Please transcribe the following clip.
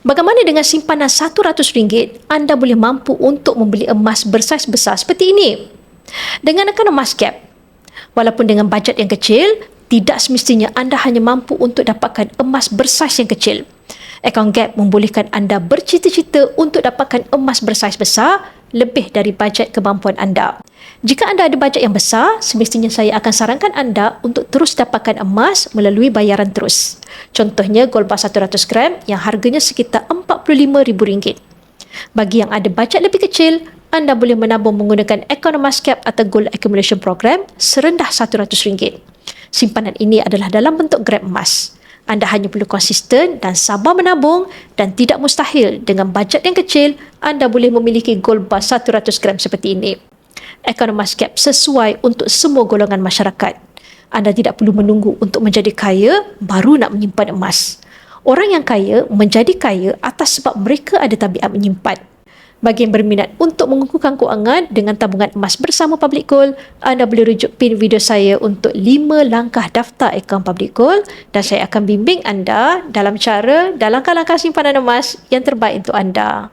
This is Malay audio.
Bagaimana dengan simpanan RM100, anda boleh mampu untuk membeli emas bersaiz besar seperti ini. Dengan akaun emas gap, walaupun dengan bajet yang kecil, tidak semestinya anda hanya mampu untuk dapatkan emas bersaiz yang kecil. Akaun gap membolehkan anda bercita-cita untuk dapatkan emas bersaiz besar lebih dari bajet kemampuan anda. Jika anda ada bajet yang besar, semestinya saya akan sarankan anda untuk terus dapatkan emas melalui bayaran terus. Contohnya gold bar 100 gram yang harganya sekitar RM45,000. Bagi yang ada bajet lebih kecil, anda boleh menabung menggunakan akaun emas gap atau gold accumulation program serendah RM100. Simpanan ini adalah dalam bentuk gram emas. Anda hanya perlu konsisten dan sabar menabung, dan tidak mustahil dengan bajet yang kecil, anda boleh memiliki gold bar 100 gram seperti ini. Akaun emas gap sesuai untuk semua golongan masyarakat. Anda tidak perlu menunggu untuk menjadi kaya baru nak menyimpan emas. Orang yang kaya menjadi kaya atas sebab mereka ada tabiat menyimpan. Bagi yang berminat untuk mengukuhkan kewangan dengan tabungan emas bersama Public Gold, anda boleh rujuk pin video saya untuk 5 langkah daftar akaun Public Gold, dan saya akan bimbing anda dalam langkah-langkah simpanan emas yang terbaik untuk anda.